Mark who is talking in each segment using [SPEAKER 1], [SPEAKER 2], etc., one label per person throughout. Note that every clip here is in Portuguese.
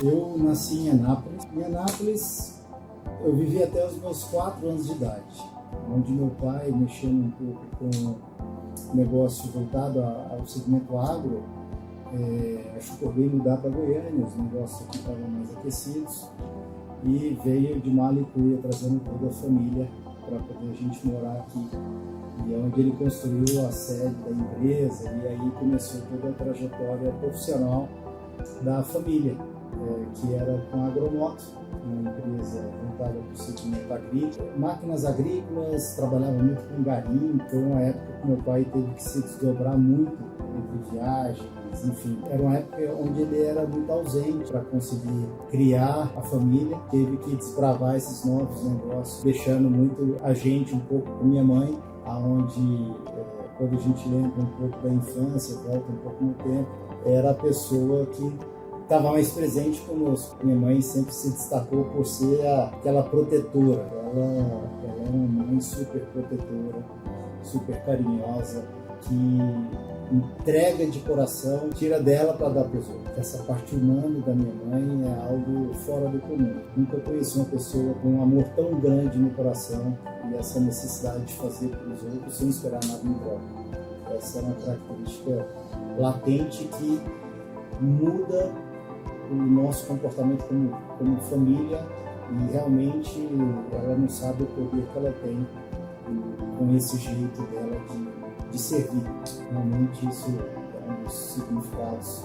[SPEAKER 1] Eu nasci em Anápolis. Em Anápolis, eu vivi até os meus 4 anos de idade, onde meu pai, mexendo um pouco com negócio voltado ao segmento agro, achou por bem mudar para Goiânia, os negócios aqui estavam mais aquecidos, e veio de Malicuia trazendo toda a família para poder a gente morar aqui. E é onde ele construiu a sede da empresa, e aí começou toda a trajetória profissional da família, que era com a Agromoto, uma empresa voltada para o segmento agrícola. Máquinas agrícolas, trabalhava muito com garimpo. Foi uma época que meu pai teve que se desdobrar muito entre viagens, enfim. Era uma época onde ele era muito ausente para conseguir criar a família. Teve que desbravar esses novos negócios, deixando muito a gente um pouco com minha mãe, aonde quando a gente lembra um pouco da infância, volta um pouco no tempo, era a pessoa que estava mais presente conosco. Minha mãe sempre se destacou por ser aquela protetora. Ela é uma mãe super protetora, super carinhosa, que entrega de coração, tira dela para dar para os outros. Essa parte humana da minha mãe é algo fora do comum. Nunca conheci uma pessoa com um amor tão grande no coração e essa necessidade de fazer pelos outros sem esperar nada em troca. Essa é uma característica latente que muda o nosso comportamento como família, e realmente ela não sabe o poder que ela tem com esse jeito dela de servir. Realmente isso é um dos significados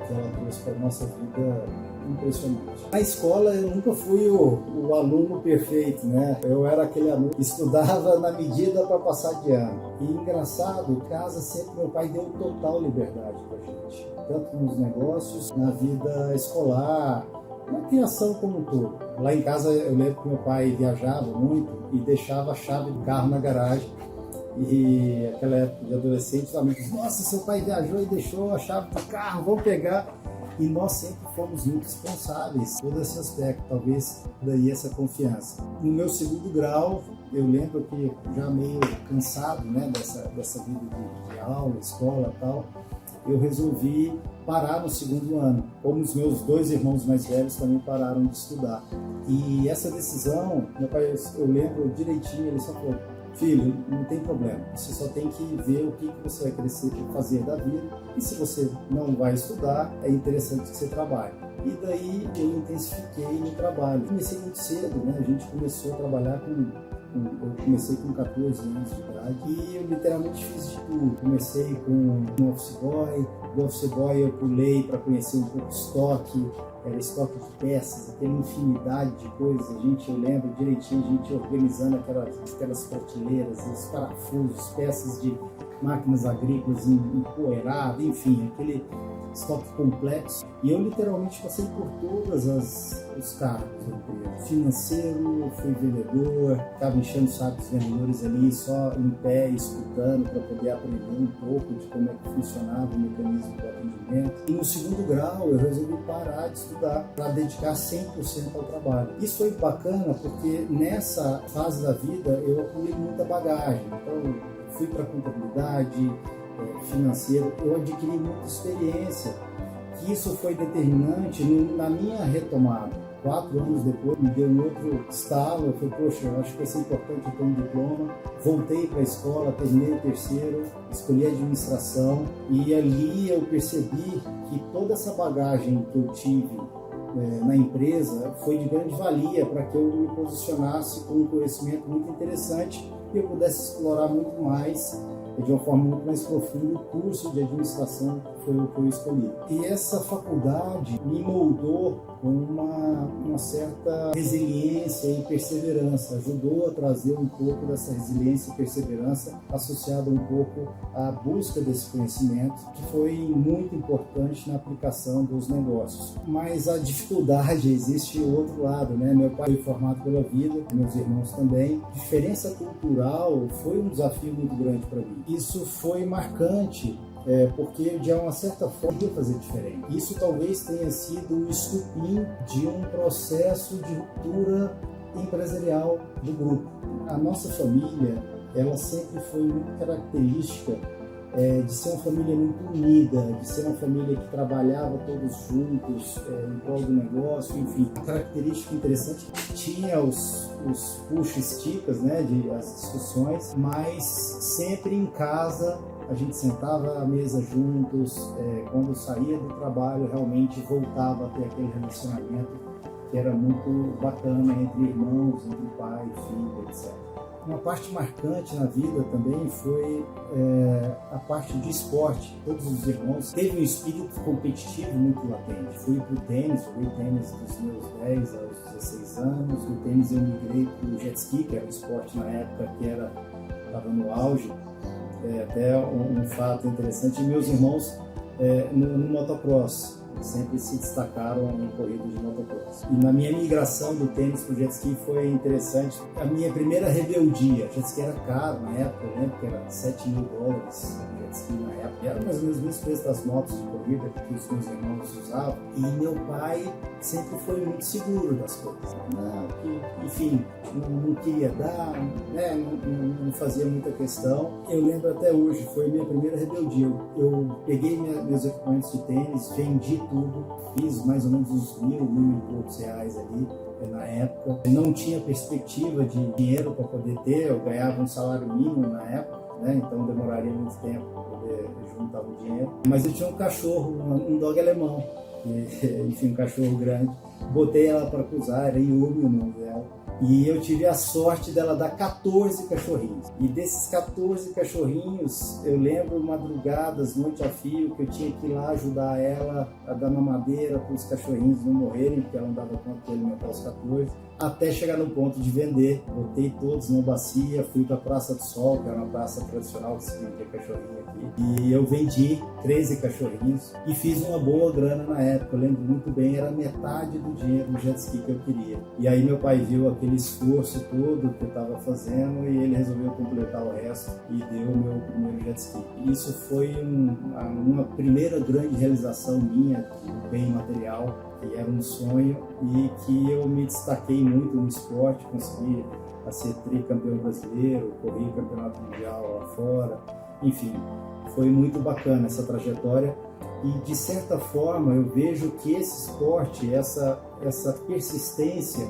[SPEAKER 1] que ela trouxe para a nossa vida impressionante. Na escola eu nunca fui o aluno perfeito, né? Eu era aquele aluno que estudava na medida para passar de ano. E engraçado, em casa sempre meu pai deu total liberdade para a gente, tanto nos negócios, na vida escolar, na criação como um todo. Lá em casa eu lembro que meu pai viajava muito e deixava a chave do carro na garagem. E aquela época de adolescente, os amigos, nossa, seu pai viajou e deixou a chave do carro, vamos pegar. E nós sempre fomos muito responsáveis por todo esse aspecto, talvez daí essa confiança. No meu segundo grau, eu lembro que já meio cansado, né, dessa vida de aula, escola e tal, eu resolvi parar no segundo ano, como os meus 2 irmãos mais velhos também pararam de estudar. E essa decisão, meu pai, eu lembro direitinho, ele só falou, filho, não tem problema, você só tem que ver o que você vai crescer para fazer da vida, e se você não vai estudar, é interessante que você trabalhe. E daí eu intensifiquei no trabalho. Comecei muito cedo, né? A gente começou a trabalhar eu comecei com 14 anos de idade e eu literalmente fiz de tudo. Comecei com um office boy, do office boy eu pulei para conhecer um pouco estoque, era estoque de peças, aquela infinidade de coisas. Eu lembro direitinho, a gente organizando aquelas prateleiras, os parafusos, peças de máquinas agrícolas empoeiradas, enfim, aquele estoque complexo. E eu literalmente passei por todas os cargos da empresa. Financeiro, fui vendedor, estava enchendo o saco dos vendedores ali, só em pé, escutando, para poder aprender um pouco de como é que funcionava o mecanismo do atendimento. E no segundo grau eu resolvi parar de estudar para dedicar 100% ao trabalho. Isso foi bacana porque nessa fase da vida eu acumulei muita bagagem. Então fui para contabilidade, financeiro, eu adquiri muita experiência, que isso foi determinante na minha retomada. 4 anos depois me deu um outro estalo, eu falei, poxa, eu acho que vai ser importante eu ter um diploma. Voltei para a escola, terminei o terceiro, escolhi administração, e ali eu percebi que toda essa bagagem que eu tive na empresa foi de grande valia para que eu me posicionasse com um conhecimento muito interessante e eu pudesse explorar muito mais, de uma forma muito mais profunda, o curso de administração foi o que eu escolhi. E essa faculdade me moldou com uma certa resiliência e perseverança, ajudou a trazer um pouco dessa resiliência e perseverança associada um pouco à busca desse conhecimento, que foi muito importante na aplicação dos negócios. Mas a dificuldade existe o outro lado, né? Meu pai foi formado pela vida, meus irmãos também. A diferença cultural foi um desafio muito grande para mim. Isso foi marcante, porque de uma certa forma eu ia fazer diferente. Isso talvez tenha sido o estupim de um processo de ruptura empresarial do grupo. A nossa família, ela sempre foi muito característica de ser uma família muito unida, de ser uma família que trabalhava todos juntos em prol do negócio, enfim. A característica interessante tinha os puxa-esticas, né, as discussões, mas sempre em casa a gente sentava à mesa juntos, quando saía do trabalho realmente voltava a ter aquele relacionamento que era muito bacana entre irmãos, entre pai, filho, etc. Uma parte marcante na vida também foi a parte de esporte. Todos os irmãos teve um espírito competitivo muito latente. Fui para o tênis, joguei tênis dos meus 10 aos 16 anos. Do tênis eu migrei para o jet ski, que era um esporte na época que estava no auge. Até um fato interessante, meus irmãos no motocross sempre se destacaram em corridas de motocross. E na minha migração do tênis para o jet ski foi interessante. A minha primeira rebeldia, jet ski era caro na época, eu lembro que era $7.000 o jet ski na época. E era mais ou menos o mesmo preço das motos de corrida que os meus irmãos usavam. E meu pai sempre foi muito seguro das coisas. Enfim, não queria dar, né? Não fazia muita questão. Eu lembro até hoje, foi a minha primeira rebeldia. Eu peguei meus equipamentos de tênis, vendi tudo, fiz mais ou menos uns mil e poucos reais ali na época. Não tinha perspectiva de dinheiro para poder ter, eu ganhava um salário mínimo na época, né? Então demoraria muito tempo para poder juntar o dinheiro. Mas eu tinha um cachorro, um dog alemão, enfim, um cachorro grande. Botei ela para cruzar, era Yumi o nome dela. E eu tive a sorte dela dar 14 cachorrinhos. E desses 14 cachorrinhos, eu lembro madrugadas, noite a fio, que eu tinha que ir lá ajudar ela a dar mamadeira para os cachorrinhos não morrerem, porque ela não dava conta de alimentar os 14, até chegar no ponto de vender. Botei todos numa bacia, fui para a Praça do Sol, que era uma praça tradicional que se vendia cachorrinho aqui. E eu vendi 13 cachorrinhos e fiz uma boa grana na época. Eu lembro muito bem, era metade do dinheiro do jet ski que eu queria. E aí meu pai viu aquele esforço todo que eu estava fazendo e ele resolveu completar o resto e deu o meu primeiro jet ski. Isso foi uma primeira grande realização minha, um bem material, que era um sonho e que eu me destaquei muito no esporte, consegui ser tricampeão brasileiro, corri campeonato mundial lá fora, enfim, foi muito bacana essa trajetória. E de certa forma eu vejo que esse esporte, essa persistência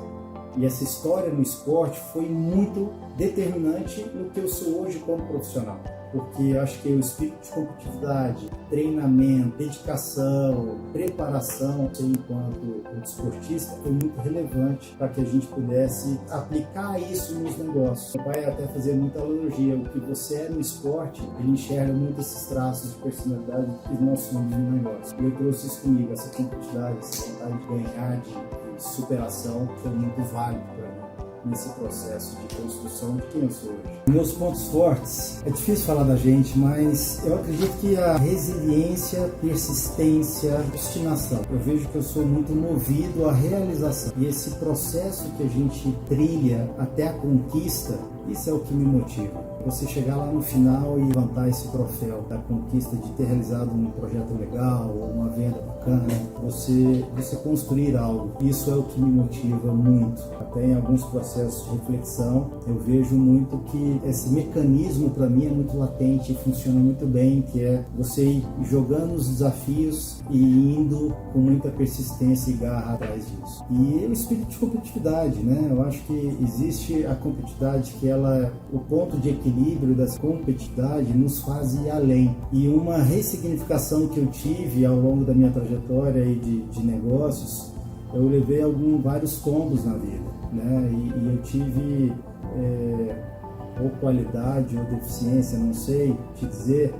[SPEAKER 1] e essa história no esporte foi muito determinante no que eu sou hoje como profissional. Porque acho que o espírito de competitividade, treinamento, dedicação, preparação, enquanto desportista, foi muito relevante para que a gente pudesse aplicar isso nos negócios. Meu pai até fazia muita analogia, o que você é no esporte, ele enxerga muito esses traços de personalidade que nós somos no negócio. E eu trouxe isso comigo, essa competitividade, essa vontade de ganhar, de superação, foi muito válido para mim nesse processo de construção de quem eu sou hoje. Meus pontos fortes, é difícil falar da gente, mas eu acredito que a resiliência, persistência, obstinação. Eu vejo que eu sou muito movido à realização. E esse processo que a gente trilha até a conquista, isso é o que me motiva. Você chegar lá no final e levantar esse troféu da conquista de ter realizado um projeto legal ou uma venda bacana, você construir algo, isso é o que me motiva muito. Até em alguns processos de reflexão, eu vejo muito que esse mecanismo para mim é muito latente e funciona muito bem, que é você ir jogando os desafios e indo com muita persistência e garra atrás disso. E o espírito de competitividade, né? Eu acho que existe a competitividade que ela, o ponto de equilíbrio da competitividade nos faz ir além. E uma ressignificação que eu tive ao longo da minha trajetória de negócios, eu levei vários tombos na vida, né? E eu tive ou qualidade ou deficiência, não sei te dizer,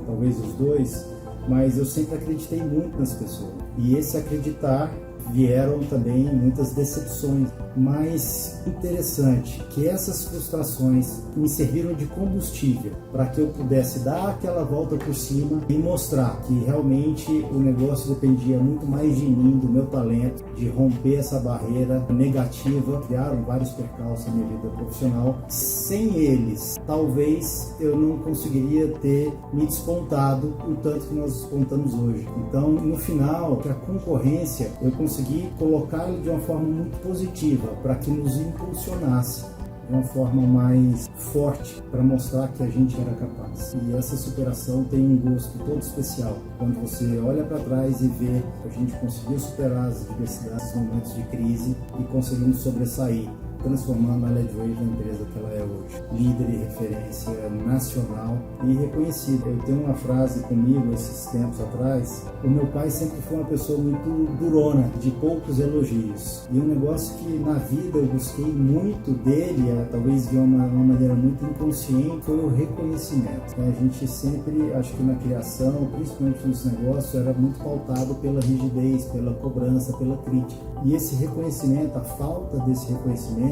[SPEAKER 1] talvez os dois, mas eu sempre acreditei muito nas pessoas. E esse acreditar vieram também muitas decepções, mas interessante que essas frustrações me serviram de combustível para que eu pudesse dar aquela volta por cima e mostrar que realmente o negócio dependia muito mais de mim, do meu talento, de romper essa barreira negativa. Criaram vários percalços na minha vida profissional. Sem eles, talvez eu não conseguiria ter me despontado o tanto que nós despontamos hoje. Então, no final, a concorrência, eu consegui colocá-lo de uma forma muito positiva para que nos impulsionasse. de uma forma mais forte para mostrar que a gente era capaz. E essa superação tem um gosto todo especial. Quando você olha para trás e vê que a gente conseguiu superar as adversidades, os momentos de crise e conseguimos sobressair, transformando a LEDwave na empresa que ela é hoje. Líder e referência nacional e reconhecida. Eu tenho uma frase comigo esses tempos atrás. O meu pai sempre foi uma pessoa muito durona, de poucos elogios. E um negócio que na vida eu busquei muito dele, talvez de uma maneira muito inconsciente, foi o reconhecimento. A gente sempre, acho que na criação, principalmente nos negócios, era muito pautado pela rigidez, pela cobrança, pela crítica. E esse reconhecimento, a falta desse reconhecimento,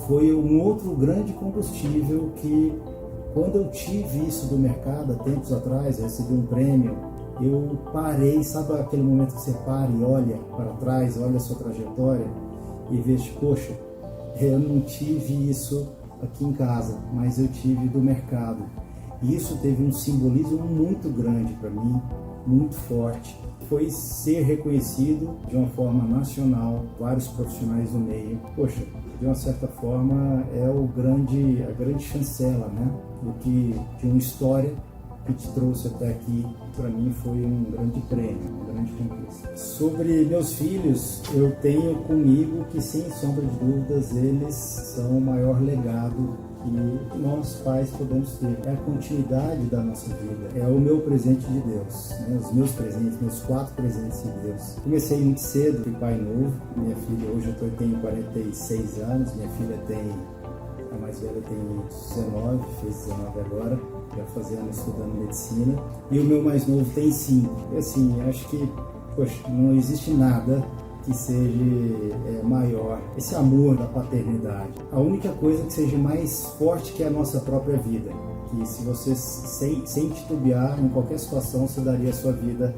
[SPEAKER 1] foi um outro grande combustível que, quando eu tive isso do mercado há tempos atrás, eu recebi um prêmio, eu parei, sabe aquele momento que você para e olha para trás, olha a sua trajetória e vê, poxa, eu não tive isso aqui em casa, mas eu tive do mercado. E isso teve um simbolismo muito grande para mim, muito forte. Foi ser reconhecido de uma forma nacional, vários profissionais do meio. Poxa, de uma certa forma é a grande chancela, né? De uma história que te trouxe até aqui. Para mim foi um grande prêmio, uma grande conquista. Sobre meus filhos, eu tenho comigo que, sem sombra de dúvidas, eles são o maior legado que nós pais podemos ter. É a continuidade da nossa vida, é o meu presente de Deus, né? Os meus presentes, meus 4 presentes de Deus. Comecei muito cedo, fui pai novo. Minha filha, hoje eu tenho 46 anos, minha filha a mais velha tem 19, fez 19 agora, já fazendo, estudando medicina, e o meu mais novo tem 5. E assim, acho que, poxa, não existe nada que seja maior, esse amor da paternidade. A única coisa que seja mais forte que a nossa própria vida, que se você, sem titubear, em qualquer situação, você daria a sua vida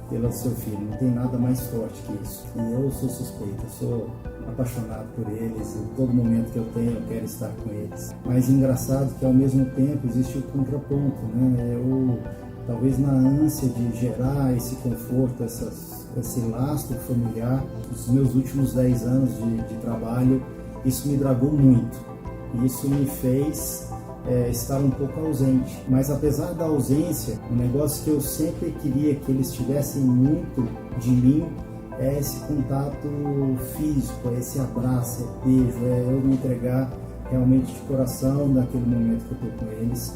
[SPEAKER 1] pelo seu filho. Não tem nada mais forte que isso. E eu sou suspeito, eu sou apaixonado por eles, em todo momento que eu tenho eu quero estar com eles. Mas engraçado que ao mesmo tempo existe o contraponto, né? Talvez na ânsia de gerar esse conforto, esse lastro familiar, os meus últimos 10 anos de trabalho, isso me dragou muito. Isso me fez estar um pouco ausente. Mas apesar da ausência, um negócio que eu sempre queria que eles tivessem muito de mim é esse contato físico, é esse abraço, é beijo, é eu me entregar realmente de coração naquele momento que eu estou com eles.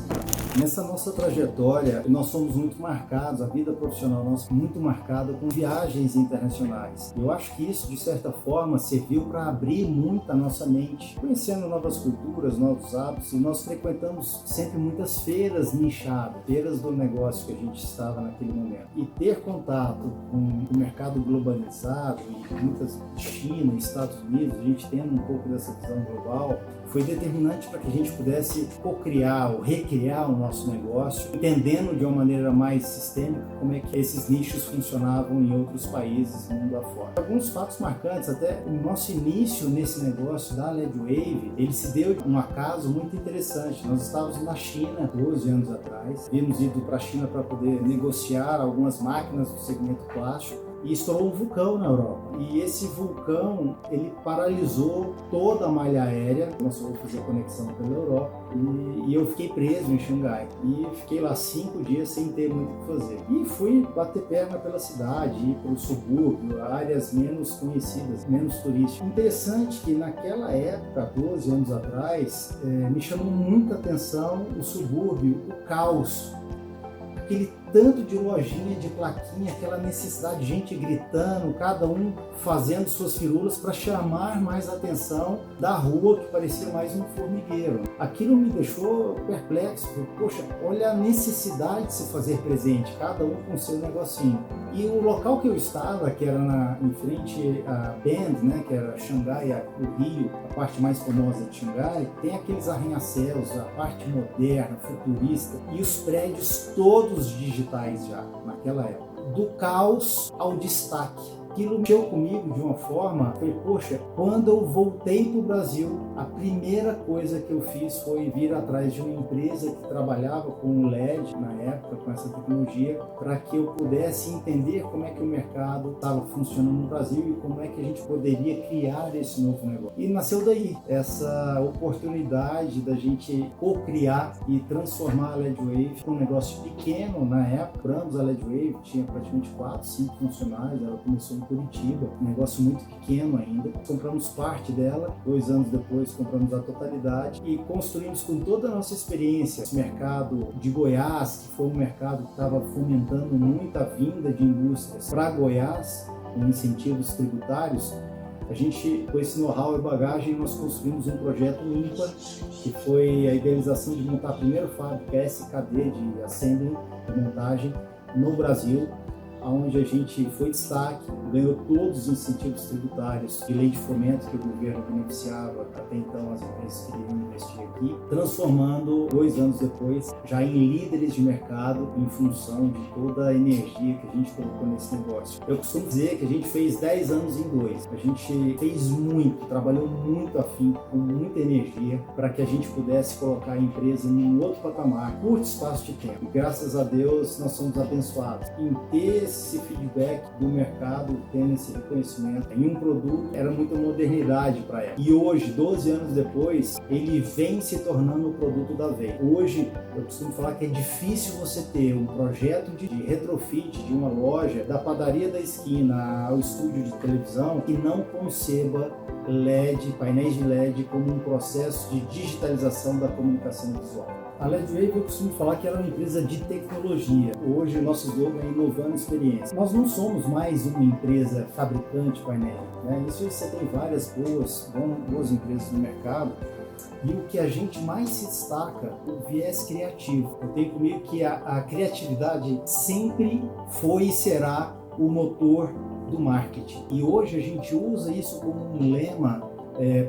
[SPEAKER 1] Nessa nossa trajetória, nós somos muito marcados, a vida profissional nossa muito marcada com viagens internacionais. Eu acho que isso, de certa forma, serviu para abrir muito a nossa mente, conhecendo novas culturas, novos hábitos, e nós frequentamos sempre muitas feiras nichadas, feiras do negócio que a gente estava naquele momento. E ter contato com o mercado globalizado, e muitas China, Estados Unidos, a gente tendo um pouco dessa visão global, foi determinante para que a gente pudesse co-criar ou recriar o nosso negócio, entendendo de uma maneira mais sistêmica como é que esses nichos funcionavam em outros países, mundo afora. Alguns fatos marcantes, até o nosso início nesse negócio da LEDwave, ele se deu de um acaso muito interessante. Nós estávamos na China 12 anos atrás, tínhamos ido para a China para poder negociar algumas máquinas do segmento plástico, e estourou um vulcão na Europa. E esse vulcão, ele paralisou toda a malha aérea. Nós vamos fazer conexão pela Europa. E eu fiquei preso em Xangai. E fiquei lá 5 dias sem ter muito o que fazer. E fui bater perna pela cidade, ir para o subúrbio, áreas menos conhecidas, menos turísticas. Interessante que naquela época, 12 anos atrás, me chamou muita atenção o subúrbio, o caos. Aquele tanto de lojinha, de plaquinha, aquela necessidade de gente gritando, cada um fazendo suas firulas para chamar mais a atenção da rua, que parecia mais um formigueiro. Aquilo me deixou perplexo. Poxa, olha a necessidade de se fazer presente, cada um com seu negocinho. E o local que eu estava, que era em frente a Bend, né, que era Xangai, o Rio, a parte mais famosa de Xangai, tem aqueles arranha-céus, a parte moderna, futurista, e os prédios todos digitais já, naquela época. Do caos ao destaque. aquilo mexeu comigo de uma forma, foi, poxa, quando eu voltei para o Brasil, a primeira coisa que eu fiz foi vir atrás de uma empresa que trabalhava com o LED na época, com essa tecnologia, para que eu pudesse entender como é que o mercado estava funcionando no Brasil e como é que a gente poderia criar esse novo negócio. E nasceu daí essa oportunidade da gente co-criar e transformar a LEDWAVE com um negócio pequeno na época. Compramos a LEDWAVE, tinha praticamente 4, 5 funcionários, ela começou em Curitiba, um negócio muito pequeno ainda. Compramos parte dela, 2 anos depois compramos a totalidade e construímos com toda a nossa experiência esse mercado de Goiás, que foi um mercado que estava fomentando muita vinda de indústrias para Goiás, com incentivos tributários. A gente, com esse know-how e bagagem, nós construímos um projeto ímpar, que foi a idealização de montar a primeira fábrica SKD de assembly, de montagem, no Brasil, onde a gente foi destaque, ganhou todos os incentivos tributários e lei de fomento que o governo beneficiava até então as empresas que queriam investir aqui, transformando 2 anos depois já em líderes de mercado em função de toda a energia que a gente colocou nesse negócio. Eu costumo dizer que a gente fez 10 anos em 2. A gente fez muito, trabalhou muito afinco, com muita energia, para que a gente pudesse colocar a empresa em um outro patamar, curto espaço de tempo. E graças a Deus nós somos abençoados em ter esse feedback do mercado, tendo esse reconhecimento em um produto, era muita modernidade para ela. E hoje, 12 anos depois, ele vem se tornando o produto da vez. Hoje, eu costumo falar que é difícil você ter um projeto de retrofit de uma loja, da padaria da esquina ao estúdio de televisão, que não conceba LED, painéis de LED, como um processo de digitalização da comunicação visual. A LEDWAVE, eu costumo falar que ela é uma empresa de tecnologia. Hoje o nosso slogan é inovando experiência. Nós não somos mais uma empresa fabricante de painel, né? Isso você tem várias boas empresas no mercado. E o que a gente mais se destaca, o viés criativo. Eu tenho comigo que a criatividade sempre foi e será o motor do marketing. E hoje a gente usa isso como um lema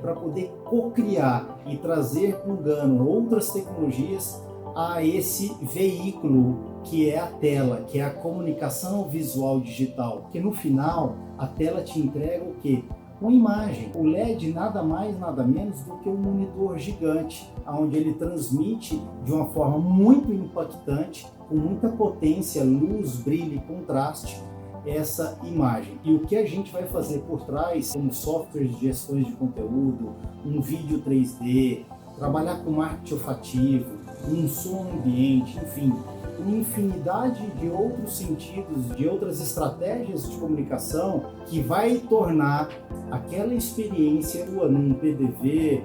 [SPEAKER 1] para poder co-criar e trazer plugando outras tecnologias a esse veículo que é a tela, que é a comunicação visual digital. Que no final a tela te entrega o quê? Uma imagem. O LED nada mais, nada menos do que um monitor gigante, onde ele transmite de uma forma muito impactante, com muita potência, luz, brilho e contraste, essa imagem. E o que a gente vai fazer por trás, como software de gestões de conteúdo, um vídeo 3D, trabalhar com marketing olfativo, um som ambiente, enfim, uma infinidade de outros sentidos, de outras estratégias de comunicação que vai tornar aquela experiência num PDV,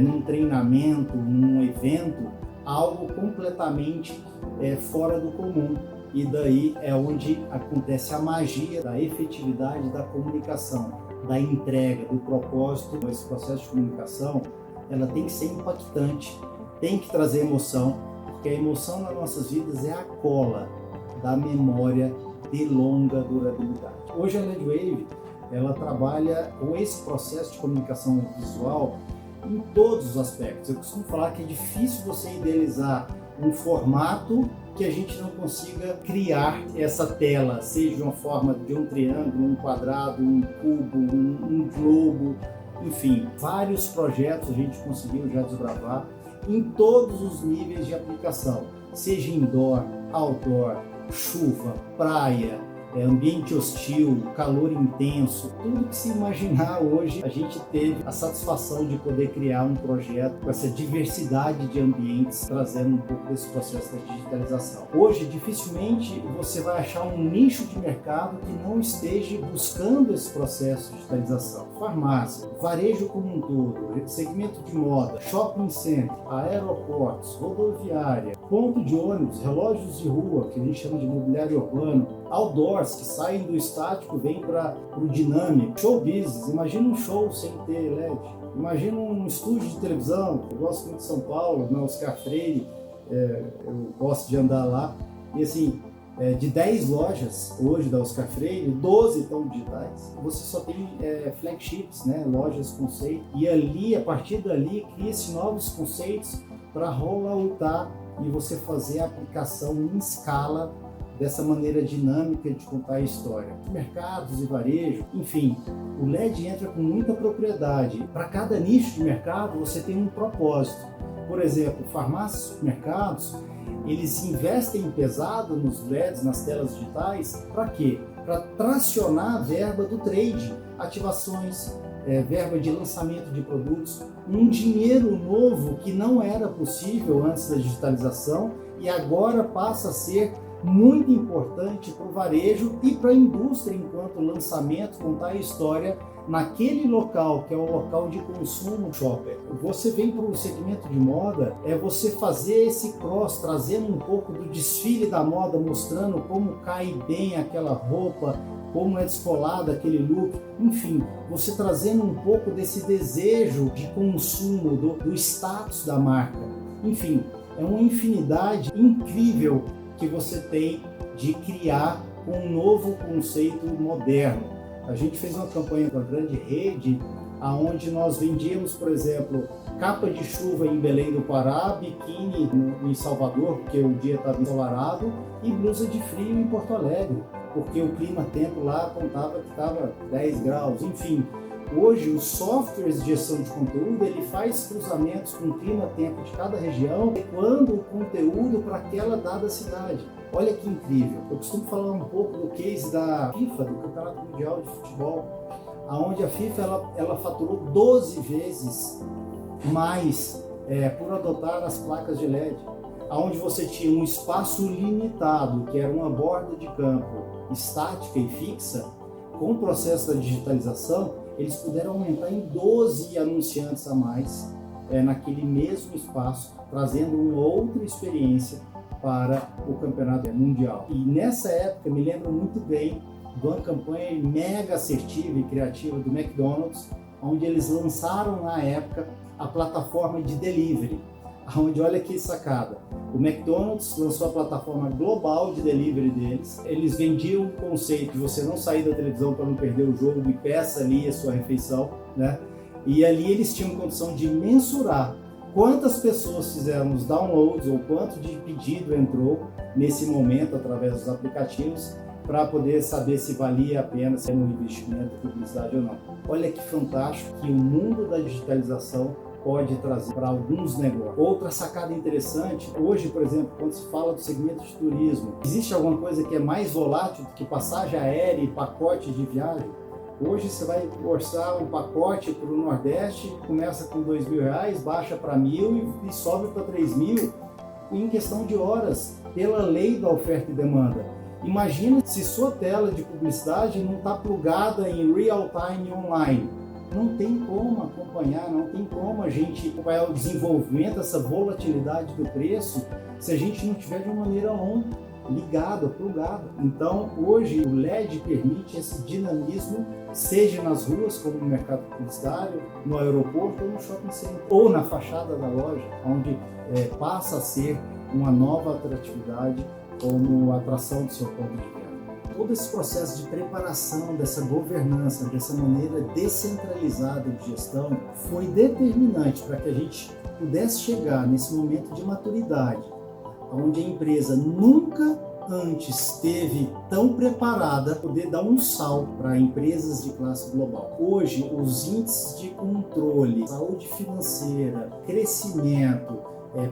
[SPEAKER 1] num treinamento, num evento, algo completamente fora do comum. E daí é onde acontece a magia da efetividade da comunicação, da entrega, do propósito. Esse processo de comunicação, ela tem que ser impactante, tem que trazer emoção, porque a emoção nas nossas vidas é a cola da memória de longa durabilidade. Hoje a LEDWAVE, ela trabalha com esse processo de comunicação visual em todos os aspectos. Eu costumo falar que é difícil você idealizar um formato que a gente não consiga criar essa tela, seja de uma forma de um triângulo, um quadrado, um cubo, um globo, enfim, vários projetos a gente conseguiu já desbravar em todos os níveis de aplicação, seja indoor, outdoor, chuva, praia, ambiente hostil, calor intenso, tudo que se imaginar hoje, a gente teve a satisfação de poder criar um projeto com essa diversidade de ambientes, trazendo um pouco desse processo da digitalização. Hoje, dificilmente você vai achar um nicho de mercado que não esteja buscando esse processo de digitalização. Farmácia, varejo como um todo, segmento de moda, shopping center, aeroportos, rodoviária, ponto de ônibus, relógios de rua, que a gente chama de mobiliário urbano, outdoors, que saem do estático, vêm para o dinâmico, show business. Imagina um show sem ter LED, imagina um estúdio de televisão. Eu gosto muito de São Paulo, na Oscar Freire, eu gosto de andar lá, e assim, de 10 lojas hoje da Oscar Freire, 12 estão digitais. Você só tem flagships, né, lojas conceito, e ali, a partir dali, cria-se novos conceitos para rolloutar e você fazer a aplicação em escala dessa maneira dinâmica de contar a história. Mercados e varejo, enfim, o LED entra com muita propriedade. Para cada nicho de mercado você tem um propósito. Por exemplo, farmácias e supermercados, eles investem pesado nos LEDs, nas telas digitais, para quê? Para tracionar a verba do trade, ativações, verba de lançamento de produtos, um dinheiro novo que não era possível antes da digitalização e agora passa a ser muito importante para o varejo e para a indústria enquanto lançamento, contar a história naquele local, que é o local de consumo shopper. Você vem para o segmento de moda, é você fazer esse cross, trazendo um pouco do desfile da moda, mostrando como cai bem aquela roupa, como é descolado aquele look, enfim, você trazendo um pouco desse desejo de consumo, do status da marca. Enfim, é uma infinidade incrível que você tem de criar um novo conceito moderno. A gente fez uma campanha com a grande rede, onde nós vendíamos, por exemplo, capa de chuva em Belém do Pará, biquíni em Salvador, porque o dia estava ensolarado, e blusa de frio em Porto Alegre, porque o clima-tempo lá apontava que estava 10 graus, enfim. Hoje, os softwares de gestão de conteúdo, ele faz cruzamentos com o clima-tempo de cada região, adequando o conteúdo para aquela dada cidade. Olha que incrível. Eu costumo falar um pouco do case da FIFA, do Campeonato Mundial de Futebol, onde a FIFA ela faturou 12 vezes mais por adotar as placas de LED, onde você tinha um espaço limitado, que era uma borda de campo estática e fixa. Com o processo da digitalização, eles puderam aumentar em 12 anunciantes a mais naquele mesmo espaço, trazendo uma outra experiência para o campeonato mundial. E nessa época, me lembro muito bem de uma campanha mega assertiva e criativa do McDonald's, onde eles lançaram na época a plataforma de delivery, onde, olha que sacada, o McDonald's lançou a plataforma global de delivery deles. Eles vendiam o conceito de você não sair da televisão para não perder o jogo e peça ali a sua refeição, né? E ali eles tinham condição de mensurar quantas pessoas fizeram os downloads ou quanto de pedido entrou nesse momento através dos aplicativos, para poder saber se valia a pena ser um investimento de publicidade ou não. Olha que fantástico que o mundo da digitalização pode trazer para alguns negócios. Outra sacada interessante, hoje, por exemplo, quando se fala do segmento de turismo, existe alguma coisa que é mais volátil do que passagem aérea e pacote de viagem? Hoje você vai orçar um pacote para o Nordeste, começa com R$2.000, baixa para R$1.000 e sobe para R$3.000 em questão de horas, pela lei da oferta e demanda. Imagina se sua tela de publicidade não está plugada em real time online. Não tem como acompanhar, não tem como a gente acompanhar o desenvolvimento, essa volatilidade do preço, se a gente não tiver de uma maneira ligada, plugada. Então, hoje, o LED permite esse dinamismo, seja nas ruas, como no mercado publicitário, no aeroporto ou no shopping center, ou na fachada da loja, onde passa a ser uma nova atratividade como atração do seu ponto de vista. Todo esse processo de preparação, dessa governança, dessa maneira descentralizada de gestão, foi determinante para que a gente pudesse chegar nesse momento de maturidade, onde a empresa nunca antes esteve tão preparada para poder dar um salto para empresas de classe global. Hoje, os índices de controle, saúde financeira, crescimento,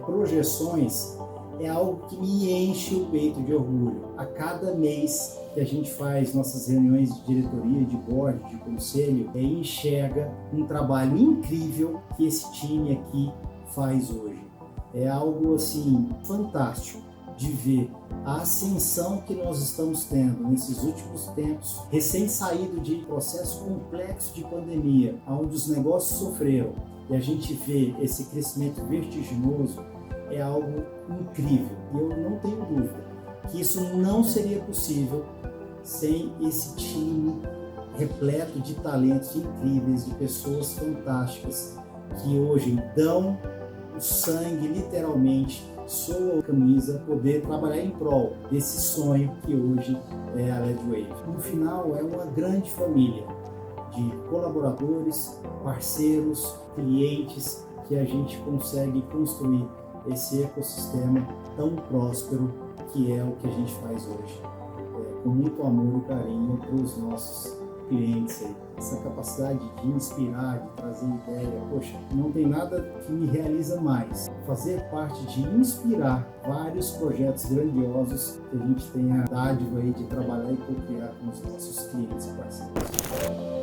[SPEAKER 1] projeções, é algo que me enche o peito de orgulho. A cada mês que a gente faz nossas reuniões de diretoria, de board, de conselho, enxerga um trabalho incrível que esse time aqui faz hoje. É algo assim fantástico de ver a ascensão que nós estamos tendo nesses últimos tempos, recém saído de processo complexo de pandemia, onde os negócios sofreram, e a gente vê esse crescimento vertiginoso. É algo incrível, e eu não tenho dúvida que isso não seria possível sem esse time repleto de talentos incríveis, de pessoas fantásticas que hoje dão o sangue, literalmente, suam a camisa, poder trabalhar em prol desse sonho que hoje é a LEDwave. No final, é uma grande família de colaboradores, parceiros, clientes, que a gente consegue construir esse ecossistema tão próspero que é o que a gente faz hoje, com muito amor e carinho para os nossos clientes aí. Essa capacidade de inspirar, de trazer ideia, poxa, não tem nada que me realiza mais. Fazer parte de inspirar vários projetos grandiosos que a gente tem a dádiva aí de trabalhar e co-criar com os nossos clientes e parceiros.